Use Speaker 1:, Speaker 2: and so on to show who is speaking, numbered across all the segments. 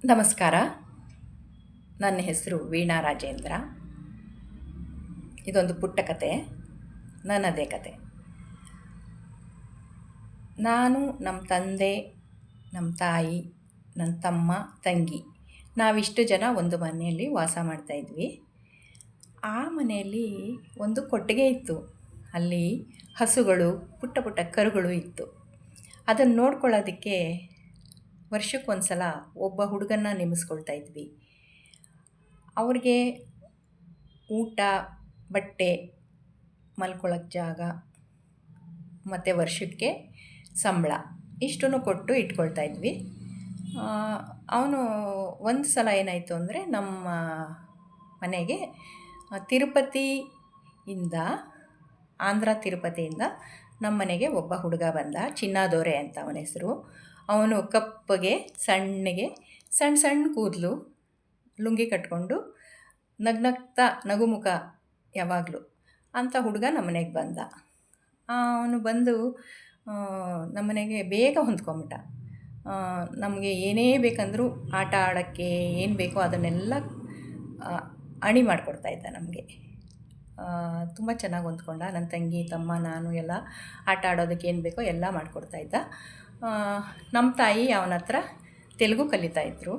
Speaker 1: ನಮಸ್ಕಾರ. ನನ್ನ ಹೆಸರು ವೀಣಾ ರಾಜೇಂದ್ರ. ಇದೊಂದು ಪುಟ್ಟ ಕತೆ, ನನ್ನದೇ ಕತೆ. ನಾನು, ನಮ್ಮ ತಂದೆ, ನಮ್ಮ ತಾಯಿ, ನನ್ನ ತಮ್ಮ, ತಂಗಿ ನಾವಿಷ್ಟು ಜನ ಒಂದು ಮನೆಯಲ್ಲಿ ವಾಸ ಮಾಡ್ತಾಯಿದ್ವಿ. ಆ ಮನೆಯಲ್ಲಿ ಒಂದು ಕೊಟ್ಟಿಗೆ ಇತ್ತು. ಅಲ್ಲಿ ಹಸುಗಳು, ಪುಟ್ಟ ಪುಟ್ಟ ಕರುಗಳು ಇತ್ತು. ಅದನ್ನು ನೋಡ್ಕೊಳ್ಳೋದಕ್ಕೆ ವರ್ಷಕ್ಕೊಂದು ಸಲ ಒಬ್ಬ ಹುಡುಗನ್ನ ನೇಮಿಸ್ಕೊಳ್ತಾ ಇದ್ವಿ. ಅವ್ರಿಗೆ ಊಟ, ಬಟ್ಟೆ, ಮಲ್ಕೊಳ್ಳೋಕ್ಕೆ ಜಾಗ ಮತ್ತು ವರ್ಷಕ್ಕೆ ಸಂಬಳ ಇಷ್ಟನ್ನು ಕೊಟ್ಟು ಇಟ್ಕೊಳ್ತಾ ಇದ್ವಿ. ಅವನು ಒಂದು ಸಲ ಏನಾಯಿತು ಅಂದರೆ, ನಮ್ಮ ಮನೆಗೆ ತಿರುಪತಿಯಿಂದ, ಆಂಧ್ರ ತಿರುಪತಿಯಿಂದ ನಮ್ಮ ಮನೆಗೆ ಒಬ್ಬ ಹುಡುಗ ಬಂದ. ಚಿನ್ನಾದೊರೆ ಅಂತ ಅವನ ಹೆಸರು. ಅವನು ಕಪ್ಪಗೆ, ಸಣ್ಣಗೆ, ಸಣ್ಣ ಸಣ್ಣ ಕೂದಲು, ಲುಂಗಿ ಕಟ್ಕೊಂಡು ನಗ್ನಗ್ತಾ, ನಗುಮುಖ ಯಾವಾಗಲೂ ಅಂಥ ಹುಡುಗ ನಮ್ಮನೆಗೆ ಬಂದ. ಅವನು ಬಂದು ನಮ್ಮನೆಗೆ ಬೇಗ ಹೊಂದ್ಕೊಂಬಿಟ್ಟ. ನಮಗೆ ಏನೇ ಬೇಕಂದರೂ ಆಟ ಆಡೋಕ್ಕೆ ಏನು ಬೇಕೋ ಅದನ್ನೆಲ್ಲ ಅಣಿ ಮಾಡಿಕೊಡ್ತಾಯಿದ್ದ ನಮಗೆ. ತುಂಬ ಚೆನ್ನಾಗಿ ಹೊಂದ್ಕೊಂಡ. ನನ್ನ ತಂಗಿ, ತಮ್ಮ, ನಾನು ಎಲ್ಲ ಆಟ ಆಡೋದಕ್ಕೆ ಏನು ಬೇಕೋ ಎಲ್ಲ ಮಾಡಿಕೊಡ್ತಾಯಿದ್ದ. ನಮ್ಮ ತಾಯಿ ಅವನ ಹತ್ರ ತೆಲುಗು ಕಲಿತಾಯಿದ್ರು.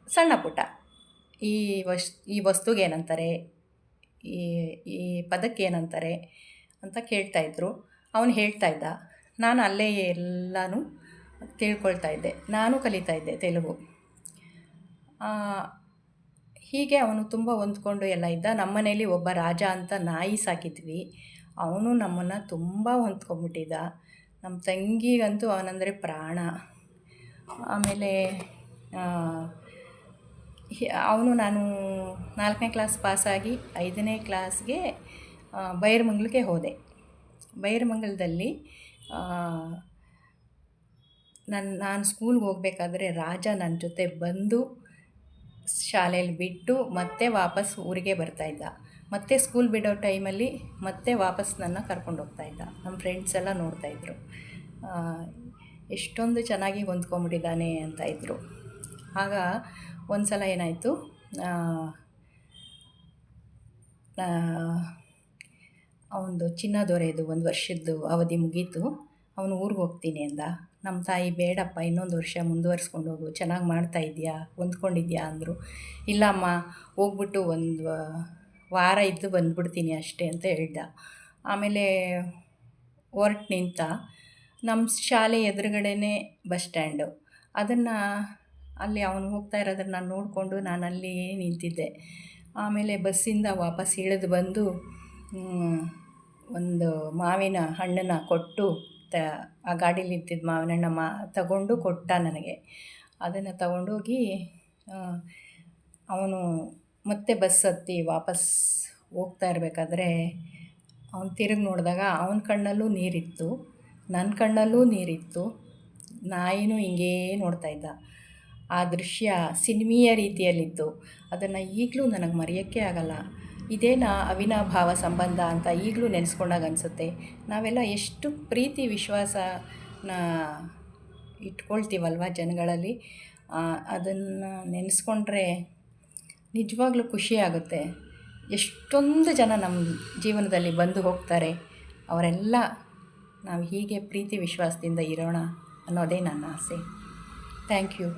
Speaker 1: ಸಣ್ಣ ಪುಟ್ಟ ಈ ವಸ್ತುಗೆ ಏನಂತಾರೆ, ಈ ಈ ಪದಕ್ಕೆ ಏನಂತಾರೆ ಅಂತ ಕೇಳ್ತಾಯಿದ್ರು. ಅವನು ಹೇಳ್ತಾಯಿದ್ದ. ನಾನು ಅಲ್ಲೇ ಎಲ್ಲನೂ ತಿಳ್ಕೊಳ್ತಾ ಇದ್ದೆ. ನಾನು ಕಲಿತಾಯಿದ್ದೆ ತೆಲುಗು. ಹೀಗೆ ಅವನು ತುಂಬ ಹೊಂದ್ಕೊಂಡು ಎಲ್ಲ ಇದ್ದ. ನಮ್ಮ ಮನೇಲಿ ಒಬ್ಬ ರಾಜ ಅಂತ ನಾಯಿ ಸಾಕಿದ್ವಿ. ಅವನು ನಮ್ಮನ್ನು ತುಂಬ ಹೊಂದ್ಕೊಂಡ್ಬಿಟ್ಟಿದ್ದ. ನಮ್ಮ ತಂಗಿಗಂತೂ ಅವನಂದರೆ ಪ್ರಾಣ. ಆಮೇಲೆ ನಾನು 4ನೇ ಕ್ಲಾಸ್ ಪಾಸಾಗಿ 5ನೇ ಕ್ಲಾಸ್ಗೆ ಬೈರಮಂಗಲಕ್ಕೆ ಹೋದೆ. ಬೈರಮಂಗಲದಲ್ಲಿ ನಾನು ಸ್ಕೂಲ್ಗೆ ಹೋಗಬೇಕಾದ್ರೆ ರಾಜ ನನ್ನ ಜೊತೆ ಬಂದು ಶಾಲೆಯಲ್ಲಿ ಬಿಟ್ಟು ಮತ್ತೆ ವಾಪಸ್ ಊರಿಗೆ ಬರ್ತಾಯಿದ್ದ. ಮತ್ತೆ ಸ್ಕೂಲ್ ಬಿಡೋ ಟೈಮಲ್ಲಿ ಮತ್ತೆ ವಾಪಸ್ ನನ್ನ ಕರ್ಕೊಂಡು ಹೋಗ್ತಾಯಿದ್ದ. ನಮ್ಮ ಫ್ರೆಂಡ್ಸ್ ಎಲ್ಲ ನೋಡ್ತಾಯಿದ್ರು, ಎಷ್ಟೊಂದು ಚೆನ್ನಾಗಿ ಹೊಂದ್ಕೊಂಬಿಟ್ಟಿದ್ದಾನೆ ಅಂತ ಇದ್ದರು. ಆಗ ಒಂದು ಸಲ ಏನಾಯಿತು, ಅವನದು ಚಿನ್ನದೊರೆದು 1 ವರ್ಷದ್ದು ಅವಧಿ ಮುಗೀತು. ಅವನು ಊರಿಗೆ ಹೋಗ್ತೀನಿ ಅಂದ. ನಮ್ಮ ತಾಯಿ, ಬೇಡಪ್ಪ, ಇನ್ನೊಂದು ವರ್ಷ ಮುಂದುವರ್ಸ್ಕೊಂಡು ಹೋಗು, ಚೆನ್ನಾಗಿ ಮಾಡ್ತಾಯಿದ್ಯಾ, ಹೊಂದ್ಕೊಂಡಿದ್ಯಾ ಅಂದರು. ಇಲ್ಲಮ್ಮ, ಹೋಗ್ಬಿಟ್ಟು 1 ವಾರ ಇದ್ದು ಬಂದುಬಿಡ್ತೀನಿ ಅಷ್ಟೇ ಅಂತ ಹೇಳ್ದ. ಆಮೇಲೆ ಹೊರ್ಟು ನಿಂತ. ನಮ್ಮ ಶಾಲೆ ಎದುರುಗಡೆನೇ ಬಸ್ ಸ್ಟ್ಯಾಂಡು. ಅಲ್ಲಿ ಅವನು ಹೋಗ್ತಾ ಇರೋದನ್ನು ನಾನು ನೋಡಿಕೊಂಡು ನಾನು ಅಲ್ಲಿಯೇ ನಿಂತಿದ್ದೆ. ಆಮೇಲೆ ಬಸ್ಸಿಂದ ವಾಪಸ್ ಇಳಿದು ಬಂದು ಒಂದು ಮಾವಿನ ಹಣ್ಣನ್ನು ಕೊಟ್ಟು, ಆ ಗಾಡೀಲಿ ಇರ್ತಿದ್ದ ಮಾವಿನ ಹಣ್ಣು ತಗೊಂಡು ಕೊಟ್ಟ ನನಗೆ. ಅದನ್ನು ತಗೊಂಡೋಗಿ ಅವನು ಮತ್ತೆ ಬಸ್ ಹತ್ತಿ ವಾಪಸ್ ಹೋಗ್ತಾ ಇರಬೇಕಾದ್ರೆ ಅವನು ತಿರುಗಿ ನೋಡಿದಾಗ ಅವನ ಕಣ್ಣಲ್ಲೂ ನೀರಿತ್ತು, ನನ್ನ ಕಣ್ಣಲ್ಲೂ ನೀರಿತ್ತು. ನಾಯಿನೂ ಹಿಂಗೇ ನೋಡ್ತಾಯಿದ್ದ. ಆ ದೃಶ್ಯ ಸಿನಿಮೀಯ ರೀತಿಯಲ್ಲಿತ್ತು. ಅದನ್ನು ಈಗಲೂ ನನಗೆ ಮರೆಯೋಕ್ಕೆ ಆಗಲ್ಲ. ಇದೇನಾ ಅವಿನಾಭಾವ ಸಂಬಂಧ ಅಂತ ಈಗಲೂ ನೆನೆಸ್ಕೊಂಡಾಗ ಅನಿಸುತ್ತೆ. ನಾವೆಲ್ಲ ಎಷ್ಟು ಪ್ರೀತಿ ವಿಶ್ವಾಸನ ಇಟ್ಕೊಳ್ತೀವಲ್ವ ಜನಗಳಲ್ಲಿ. ಅದನ್ನು ನೆನೆಸ್ಕೊಂಡ್ರೆ ನಿಜವಾಗ್ಲೂ ಖುಷಿಯಾಗುತ್ತೆ. ಎಷ್ಟೊಂದು ಜನ ನಮ್ಮ ಜೀವನದಲ್ಲಿ ಬಂದು ಹೋಗ್ತಾರೆ. ಅವರೆಲ್ಲ ನಾವು ಹೀಗೆ ಪ್ರೀತಿ ವಿಶ್ವಾಸದಿಂದ ಇರೋಣ ಅನ್ನೋದೇ ನನ್ನ ಆಸೆ. Thank you.